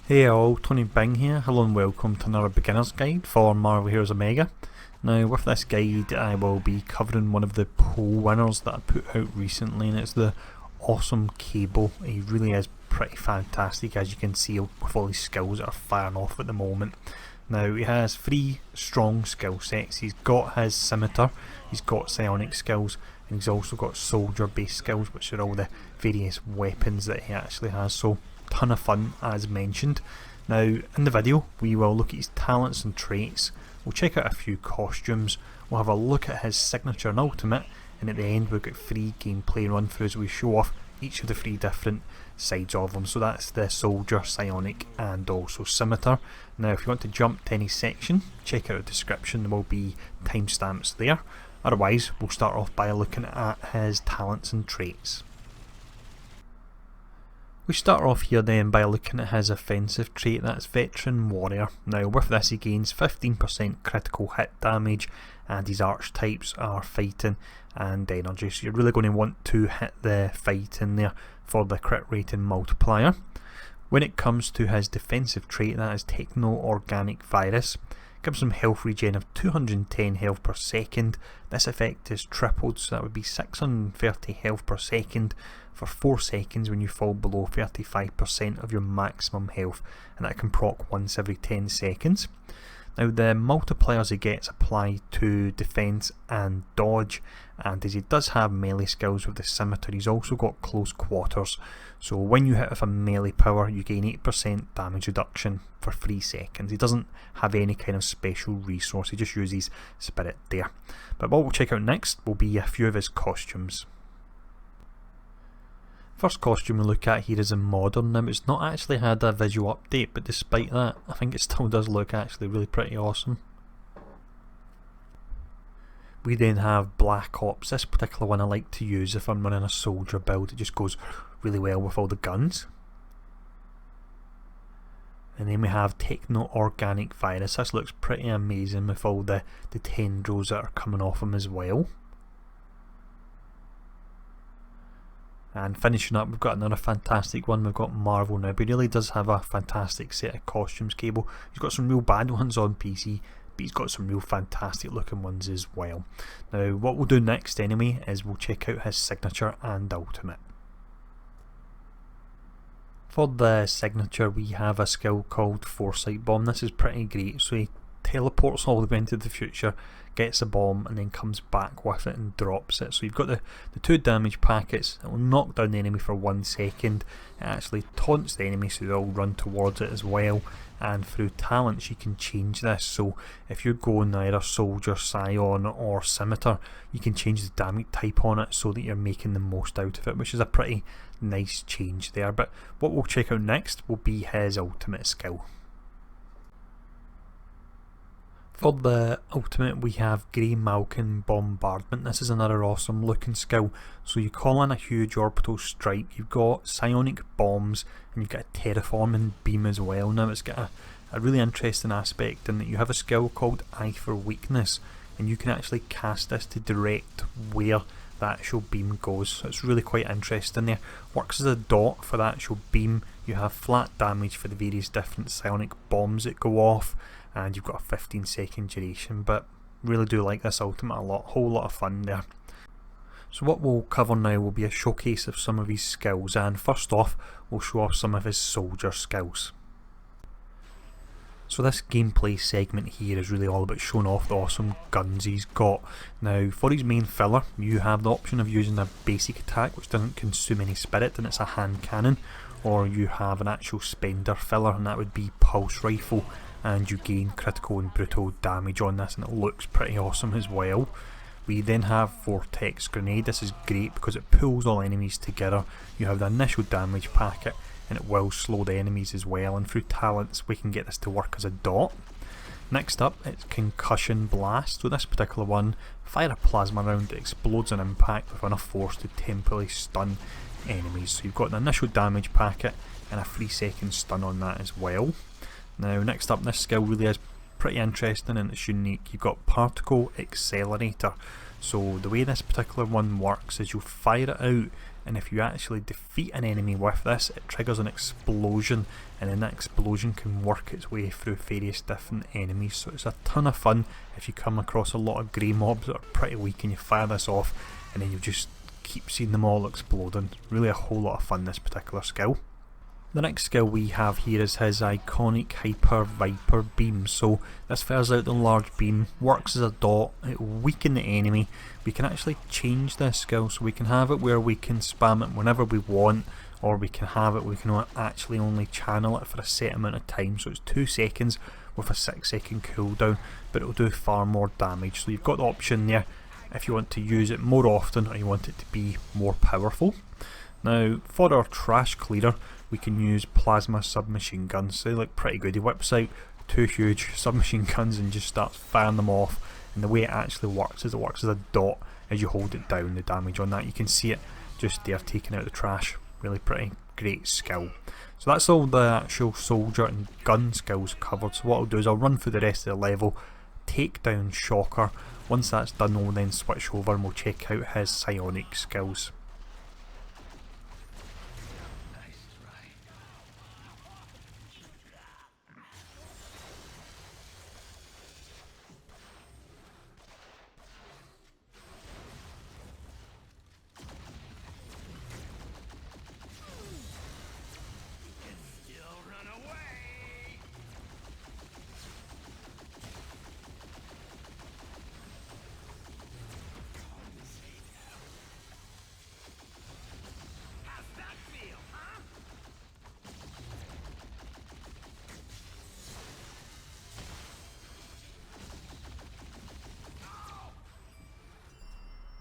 Hey all, Tony Bing here. Hello and welcome to another beginner's guide for Marvel Heroes Omega. Now with this guide I will be covering one of the poll winners that I put out recently, and it's the awesome Cable. He really is pretty fantastic, as you can see with all his skills that are firing off at the moment. Now he has 3 strong skill sets. He's got his scimitar, he's got psionic skills, and he's also got soldier based skills, which are all the various weapons that he actually has. So ton of fun as mentioned. Now in the video we will look at his talents and traits, we'll check out a few costumes, we'll have a look at his signature and ultimate, and at the end we've got 3 gameplay run throughs. We show off each of the 3 different sides of them. So that's the soldier, psionic and also scimitar. Now if you want to jump to any section, check out the description, there will be timestamps there. Otherwise we'll start off by looking at his talents and traits. We start off here then by looking at his offensive trait, that's Veteran Warrior. Now with this he gains 15% critical hit damage, and his archetypes are fighting and energy, so you're really going to want to hit the fight in there for the crit rating multiplier. When it comes to his defensive trait, that is Techno-Organic Virus. Gives him health regen of 210 health per second. This effect is tripled, so that would be 630 health per second for 4 seconds when you fall below 35% of your maximum health, and that can proc once every 10 seconds. Now the multipliers he gets apply to defense and dodge, and as he does have melee skills with the scimitar, he's also got close quarters, so when you hit with a melee power you gain 8% damage reduction for 3 seconds. He doesn't have any kind of special resource, he just uses spirit there. But what we'll check out next will be a few of his costumes. First costume we look at here is in Modern. Now it's not actually had a visual update, but despite that I think it still does look actually really pretty awesome. We then have Black Ops. This particular one I like to use if I'm running a soldier build, it just goes really well with all the guns. And then we have Techno-Organic Virus. This looks pretty amazing with all the tendrils that are coming off him as well. And finishing up, we've got another fantastic one. We've got Marvel now, but he really does have a fantastic set of costumes, Cable. He's got some real bad ones on PC, but he's got some real fantastic looking ones as well. Now what we'll do next anyway is we'll check out his signature and ultimate. For the signature we have a skill called Foresight Bomb. This is pretty great, so he teleports all the way into the future, gets a bomb and then comes back with it and drops it. So you've got the 2 damage packets, it will knock down the enemy for 1 second, it actually taunts the enemy so they all run towards it as well, and through talents you can change this. So if you're going either soldier, scion or scimitar, you can change the damage type on it so that you're making the most out of it, which is a pretty nice change there. But what we'll check out next will be his ultimate skill. For the ultimate we have Grey Malkin Bombardment. This is another awesome looking skill. So you call in a huge orbital strike, you've got psionic bombs and you've got a terraforming beam as well. Now it's got a really interesting aspect in that you have a skill called Eye for Weakness, and you can actually cast this to direct where the actual beam goes, so it's really quite interesting there. Works as a dot for the actual beam, you have flat damage for the various different psionic bombs that go off, and you've got a 15-second duration. But really do like this ultimate a lot, whole lot of fun there. So what we'll cover now will be a showcase of some of his skills, and first off we'll show off some of his soldier skills. So this gameplay segment here is really all about showing off the awesome guns he's got. Now for his main filler you have the option of using a basic attack which doesn't consume any spirit and it's a hand cannon, or you have an actual spender filler and that would be Pulse Rifle, and you gain critical and brutal damage on this and it looks pretty awesome as well. We then have Vortex Grenade. This is great because it pulls all enemies together. You have the initial damage packet and it will slow the enemies as well, and through talents we can get this to work as a dot. Next up it's Concussion Blast. So this particular one, fire a plasma round, it explodes on impact with enough force to temporarily stun enemies. So you've got an initial damage packet and a 3-second stun on that as well. Now next up, this skill really is pretty interesting and it's unique. You've got Particle Accelerator. So the way this particular one works is you'll fire it out, and if you actually defeat an enemy with this, it triggers an explosion, and then that explosion can work its way through various different enemies. So it's a ton of fun if you come across a lot of grey mobs that are pretty weak and you fire this off, and then you just keep seeing them all exploding. Really a whole lot of fun, this particular skill. The next skill we have here is his iconic Hyper Viper beam. So this fires out the large beam, works as a dot, it will weaken the enemy. We can actually change this skill, so we can have it where we can spam it whenever we want, or we can have it we can actually only channel it for a set amount of time. So it's 2 seconds with a 6-second cooldown, but it will do far more damage. So you've got the option there if you want to use it more often or you want it to be more powerful. Now for our trash clearer, we can use plasma submachine guns. They look pretty good. He whips out 2 huge submachine guns and just starts firing them off, and the way it actually works is it works as a dot as you hold it down. The damage on that, you can see it just there taking out the trash. Really pretty great skill. So that's all the actual soldier and gun skills covered. So what I'll do is I'll run through the rest of the level, take down Shocker. Once that's done, we'll then switch over and we'll check out his psionic skills.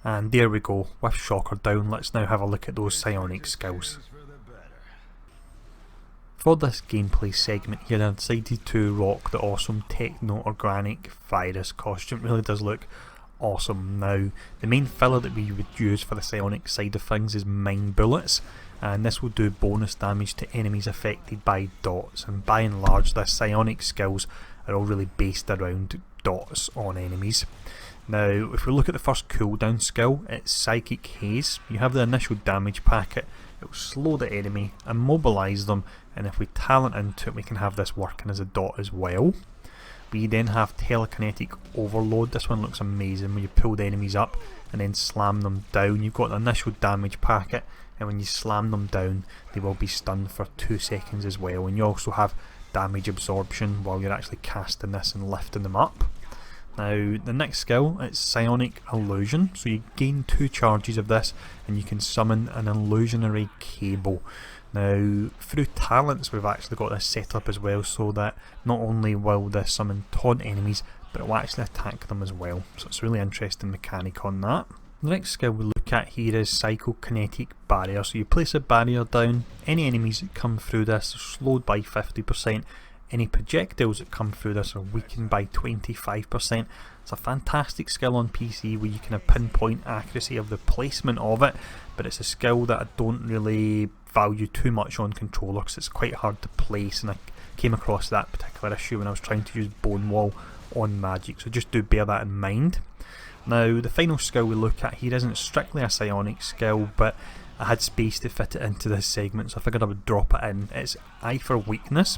And there we go, with Shocker down, let's now have a look at those psionic skills. For this gameplay segment here, I decided to rock the awesome Techno Organic Virus costume. It really does look awesome. Now, the main filler that we would use for the psionic side of things is Mine Bullets, and this will do bonus damage to enemies affected by dots, and by and large the psionic skills are all really based around dots on enemies. Now, if we look at the first cooldown skill, it's Psychic Haze. You have the initial damage packet, it will slow the enemy, immobilise them, and if we talent into it we can have this working as a dot as well. We then have Telekinetic Overload. This one looks amazing, where you pull the enemies up and then slam them down. You've got the initial damage packet, and when you slam them down they will be stunned for 2 seconds as well. And you also have damage absorption while you're actually casting this and lifting them up. Now the next skill, it's Psionic Illusion. So you gain 2 charges of this and you can summon an illusionary cable. Now through talents we've actually got this set up as well, so that not only will this summon taunt enemies, but it will actually attack them as well. So it's a really interesting mechanic on that. The next skill we look at here is Psychokinetic Barrier. So you place a barrier down, any enemies that come through this are slowed by 50%, any projectiles that come through this are weakened by 25%. It's a fantastic skill on PC where you can have pinpoint accuracy of the placement of it, but it's a skill that I don't really value too much on controller because it's quite hard to place, and I came across that particular issue when I was trying to use Bone Wall on Magic, so just do bear that in mind. Now the final skill we look at here isn't strictly a psionic skill, but I had space to fit it into this segment, so I figured I would drop it in. It's Eye for Weakness.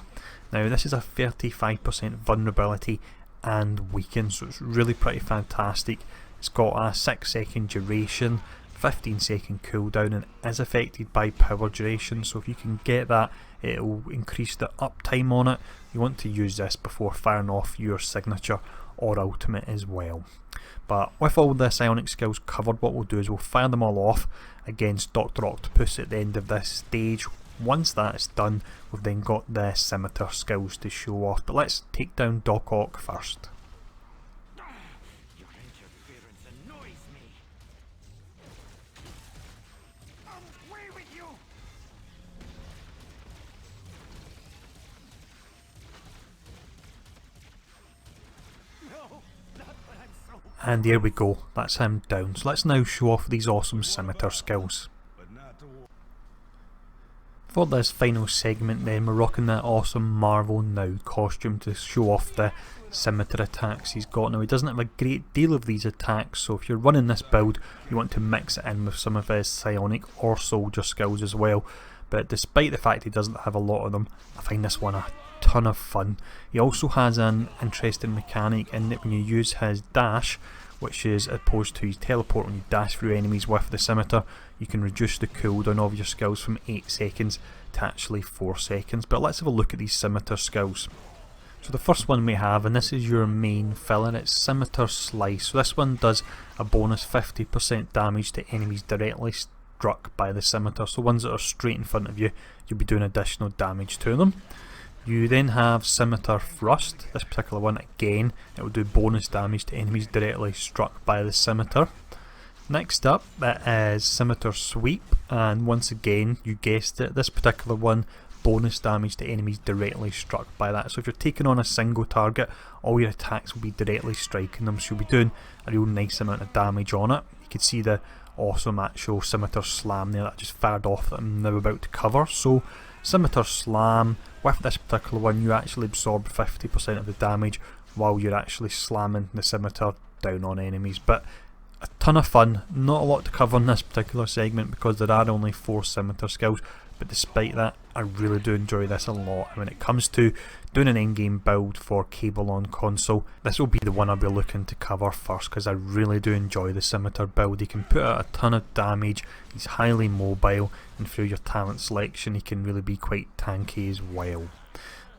Now this is a 35% vulnerability and weaken, so it's really pretty fantastic. It's got a 6-second duration, 15-second cooldown, and is affected by power duration, so if you can get that, it will increase the uptime on it. You want to use this before firing off your signature or ultimate as well. But with all the psionic skills covered, what we'll do is we'll fire them all off against Dr. Octopus at the end of this stage. Once that is done, we've then got the scimitar skills to show off, but let's take down Doc Ock first. Your interference annoys me. Away with you! No, not when I'm so. And there we go, that's him down. So let's now show off these awesome scimitar skills. For this final segment then, we're rocking that awesome Marvel Now costume to show off the scimitar attacks he's got. Now he doesn't have a great deal of these attacks, so if you're running this build you want to mix it in with some of his psionic or soldier skills as well. But despite the fact he doesn't have a lot of them, I find this one a ton of fun. He also has an interesting mechanic in that when you use his dash, which is opposed to his teleport, when you dash through enemies with the scimitar, you can reduce the cooldown of your skills from 8 seconds to actually 4 seconds. But let's have a look at these scimitar skills. So the first one we have, and this is your main filler, it's Scimitar Slice. So this one does a bonus 50% damage to enemies directly struck by the scimitar. So ones that are straight in front of you, you'll be doing additional damage to them. You then have Scimitar Thrust. This particular one, again, it will do bonus damage to enemies directly struck by the scimitar. Next up, it is Scimitar Sweep, and once again, you guessed it, this particular one, bonus damage to enemies directly struck by that. So if you're taking on a single target, all your attacks will be directly striking them, so you'll be doing a real nice amount of damage on it. You can see the awesome actual Scimitar Slam there that I just fired off that I'm now about to cover. So Scimitar Slam, with this particular one you actually absorb 50% of the damage while you're actually slamming the scimitar down on enemies. But a ton of fun, not a lot to cover in this particular segment because there are only 4 scimitar skills, but despite that I really do enjoy this a lot. And when it comes to doing an endgame build for Cable on console, this will be the one I'll be looking to cover first because I really do enjoy the scimitar build. He can put out a ton of damage, he's highly mobile, and through your talent selection he can really be quite tanky as well.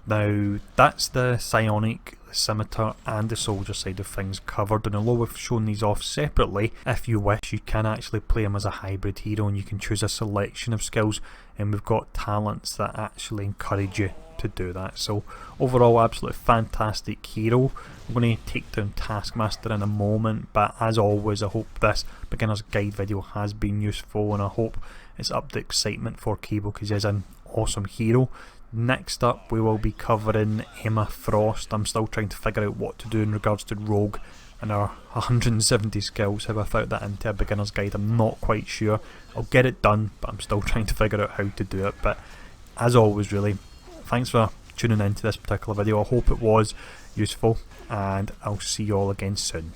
Now that's the psionic, the scimitar and the soldier side of things covered, and although we've shown these off separately, if you wish you can actually play him as a hybrid hero and you can choose a selection of skills, and we've got talents that actually encourage you to do that. So overall, absolutely fantastic hero. I'm going to take down Taskmaster in a moment, but as always I hope this beginner's guide video has been useful, and I hope it's up the excitement for Cable because he's an awesome hero. Next up we will be covering Emma Frost. I'm still trying to figure out what to do in regards to Rogue and our 170 skills, how I found that into a beginner's guide. I'm not quite sure. I'll get it done, but I'm still trying to figure out how to do it. But as always, really, thanks for tuning in to this particular video. I hope it was useful, and I'll see you all again soon.